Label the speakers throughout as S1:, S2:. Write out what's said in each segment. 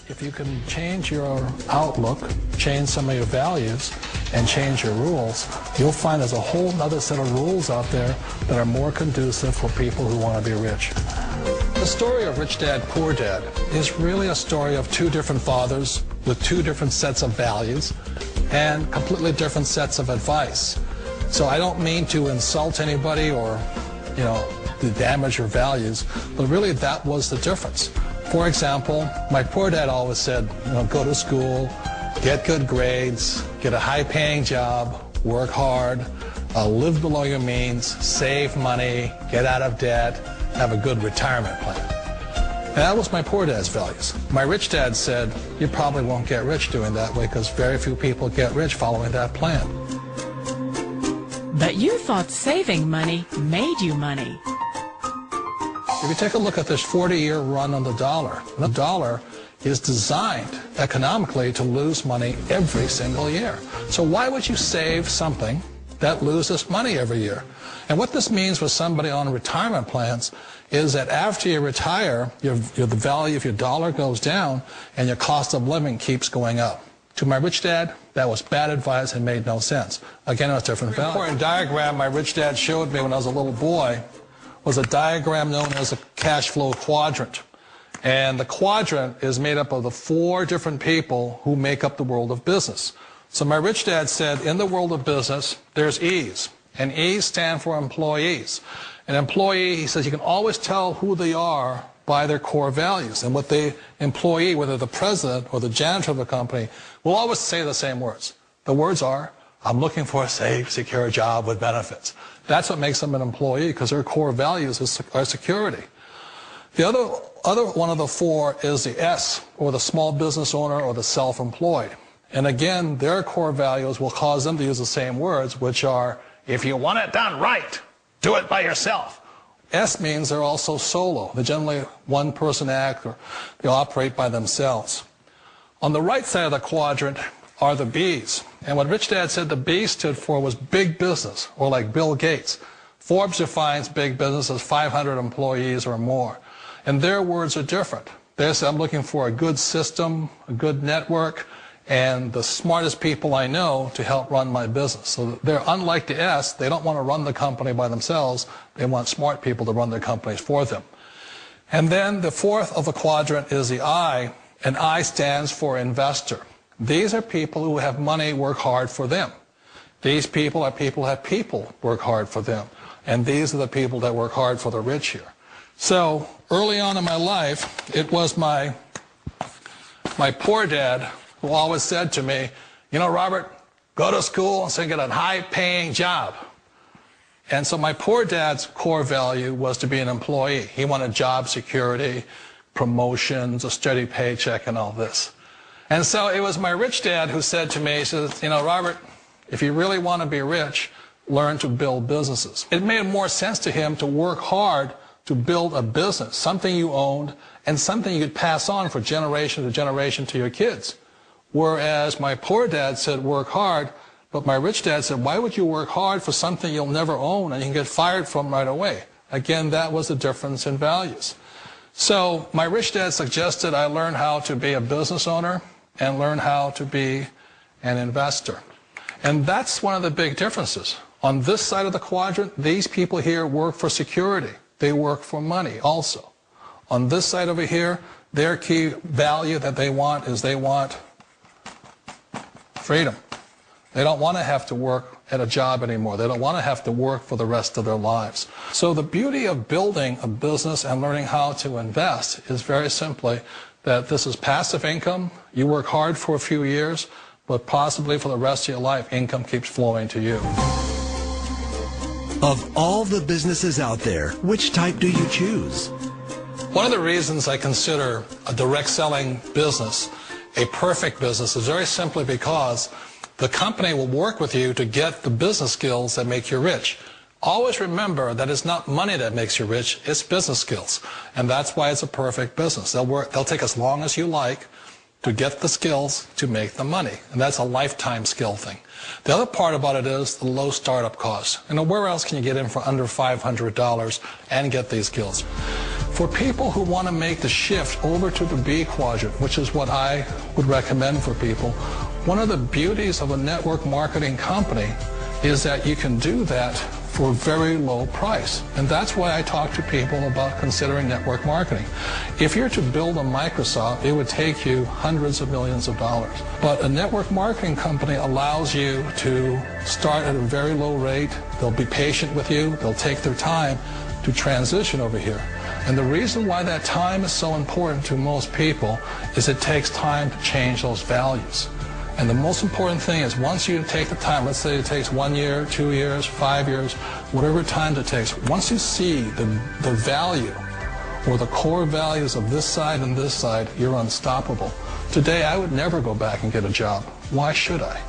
S1: If you can change your outlook, change some of your values, and change your rules, you'll find there's a whole other set of rules out there that are more conducive for people who want to be rich. The story of Rich Dad, Poor Dad is really a story of two different fathers with two different sets of values and completely different sets of advice. So I don't mean to insult anybody or, to damage your values, but really that was the difference. For example, my poor dad always said, go to school, get good grades, get a high-paying job, work hard, live below your means, save money, get out of debt, have a good retirement plan. And that was my poor dad's values. My rich dad said, you probably won't get rich doing that way because very few people get rich following that plan.
S2: But you thought saving money made you money.
S1: If you take a look at this 40-year run on the dollar is designed economically to lose money every single year. So why would you save something that loses money every year? And what this means for somebody on retirement plans is that after you retire, the value of your dollar goes down and your cost of living keeps going up. To my rich dad, that was bad advice and made no sense. Again, it was different value. An important diagram my rich dad showed me when I was a little boy was a diagram known as a cash flow quadrant. And the quadrant is made up of the four different people who make up the world of business. So my rich dad said, in the world of business, there's E's. And E's stand for employees. An employee, he says, you can always tell who they are by their core values. And what the employee, whether the president or the janitor of the company, will always say the same words. The words are, I'm looking for a safe, secure job with benefits. That's what makes them an employee, because their core values are security. The other one of the four is the S, or the small business owner or the self-employed. And again, their core values will cause them to use the same words, which are, if you want it done right, do it by yourself. S means they're also solo. They're generally one-person act, or they operate by themselves. On the right side of the quadrant are the B's. And what Rich Dad said the B stood for was big business, or like Bill Gates. Forbes defines big business as 500 employees or more. And their words are different. They say, I'm looking for a good system, a good network, and the smartest people I know to help run my business. So they're unlike the S. They don't want to run the company by themselves. They want smart people to run their companies for them. And then the fourth of the quadrant is the I, and I stands for investor. These are people who have money work hard for them. These people are people who have people work hard for them. And these are the people that work hard for the rich here. So early on in my life, it was my poor dad who always said to me, Robert, go to school and get a high-paying job. And so my poor dad's core value was to be an employee. He wanted job security, promotions, a steady paycheck, and all this. And so it was my rich dad who said to me, he says, Robert, if you really want to be rich, learn to build businesses. It made more sense to him to work hard to build a business, something you owned, and something you could pass on for generation to generation to your kids. Whereas my poor dad said work hard, but my rich dad said, why would you work hard for something you'll never own and you can get fired from right away? Again, that was the difference in values. So my rich dad suggested I learn how to be a business owner and learn how to be an investor. And that's one of the big differences. On this side of the quadrant, these people here work for security. They work for money also. On this side over here, their key value that they want is they want freedom. They don't want to have to work at a job anymore. They don't want to have to work for the rest of their lives. So the beauty of building a business and learning how to invest is very simply that this is passive income. You work hard for a few years, but possibly for the rest of your life, income keeps flowing to you.
S3: Of all the businesses out there, which type do you choose?
S1: One of the reasons I consider a direct selling business a perfect business is very simply because the company will work with you to get the business skills that make you rich. Always remember that it's not money that makes you rich, it's business skills. And that's why it's a perfect business. They'll take as long as you like to get the skills to make the money. And that's a lifetime skill thing. The other part about it is the low startup costs. Where else can you get in for under $500 and get these skills? For people who want to make the shift over to the B quadrant, which is what I would recommend for people, one of the beauties of a network marketing company is that you can do that for a very low price. And that's why I talk to people about considering network marketing. If you're to build a Microsoft, it would take you hundreds of millions of dollars. But a network marketing company allows you to start at a very low rate. They'll be patient with you. They'll take their time to transition over here. And the reason why that time is so important to most people is it takes time to change those values. And the most important thing is once you take the time, let's say it takes 1 year, 2 years, 5 years, whatever time it takes, once you see the value or the core values of this side and this side, you're unstoppable. Today, I would never go back and get a job. Why should I?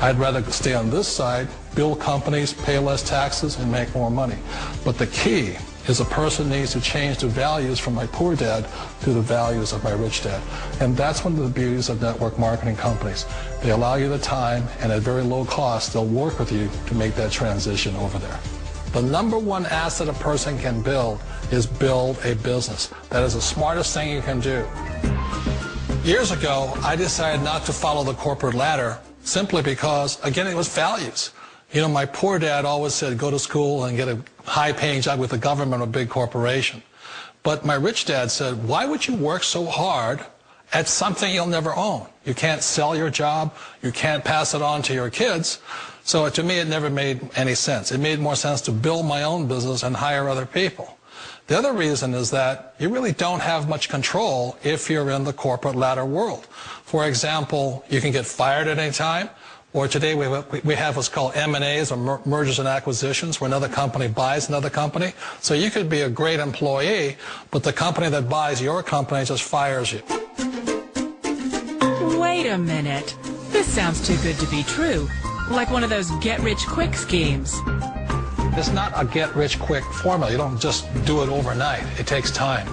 S1: I'd rather stay on this side, build companies, pay less taxes, and make more money. But the key is a person needs to change the values from my poor dad to the values of my rich dad. And that's one of the beauties of network marketing companies. They allow you the time, and at very low cost, they'll work with you to make that transition over there. The number one asset a person can build is build a business. That is the smartest thing you can do. Years ago, I decided not to follow the corporate ladder simply because, again, it was values. You know, my poor dad always said, go to school and get a high-paying job with the government or a big corporation. But my rich dad said, why would you work so hard at something you'll never own? You can't sell your job. You can't pass it on to your kids. So to me, it never made any sense. It made more sense to build my own business and hire other people. The other reason is that you really don't have much control if you're in the corporate ladder world. For example, you can get fired at any time. Or today we have what's called M&As, or mergers and acquisitions, where another company buys another company. So you could be a great employee, but the company that buys your company just fires you.
S2: Wait a minute. This sounds too good to be true. Like one of those get-rich-quick schemes.
S1: It's not a get-rich-quick formula. You don't just do it overnight. It takes time.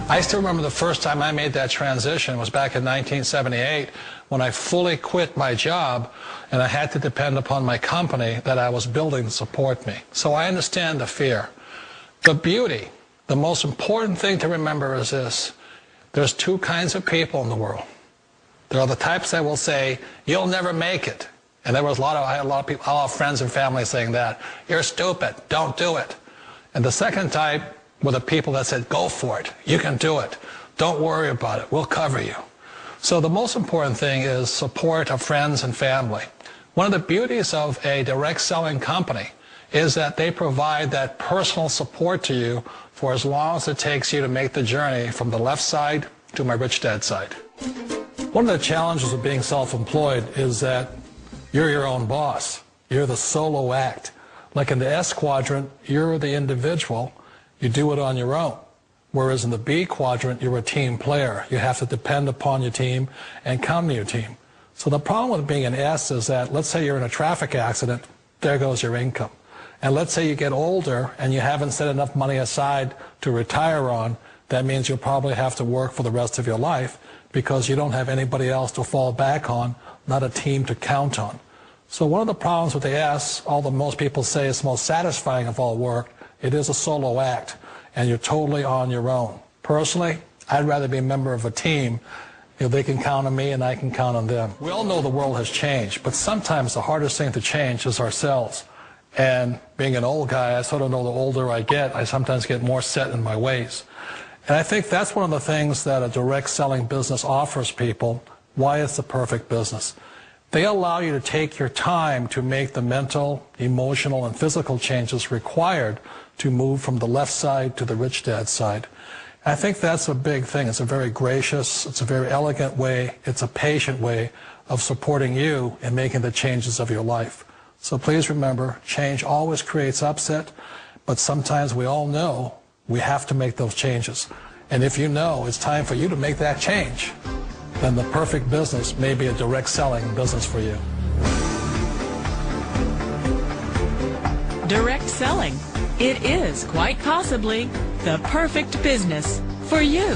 S1: I still remember the first time I made that transition was back in 1978 when I fully quit my job and I had to depend upon my company that I was building to support me. So I understand the fear. The beauty, the most important thing to remember is this. There's two kinds of people in the world. There are the types that will say, you'll never make it. And I had a lot of friends and family saying that. You're stupid. Don't do it. And the second type were the people that said, go for it. You can do it. Don't worry about it. We'll cover you. So the most important thing is support of friends and family. One of the beauties of a direct selling company is that they provide that personal support to you for as long as it takes you to make the journey from the left side to my rich dad side. One of the challenges of being self-employed is that you're your own boss. You're the solo act. Like in the S quadrant, you're the individual. You do it on your own. Whereas in the B quadrant, you're a team player. You have to depend upon your team and count on your team. So the problem with being an S is that, let's say you're in a traffic accident, there goes your income. And let's say you get older and you haven't set enough money aside to retire on, that means you'll probably have to work for the rest of your life because you don't have anybody else to fall back on, not a team to count on. So one of the problems with the S, although most people say it's the most satisfying of all work, it is a solo act, and you're totally on your own. Personally, I'd rather be a member of a team. You know, they can count on me and I can count on them. We all know the world has changed, but sometimes the hardest thing to change is ourselves. And being an old guy, I sort of know the older I get, I sometimes get more set in my ways. And I think that's one of the things that a direct selling business offers people, why it's the perfect business. They allow you to take your time to make the mental, emotional, and physical changes required to move from the left side to the rich dad side. I think that's a big thing. It's a very gracious, it's a very elegant way, it's a patient way of supporting you in making the changes of your life. So please remember, change always creates upset, but sometimes we all know we have to make those changes. And if you know it's time for you to make that change, then the perfect business may be a direct selling business for you.
S2: Direct selling. It is quite possibly the perfect business for you.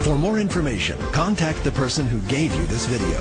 S3: For more information, contact the person who gave you this video.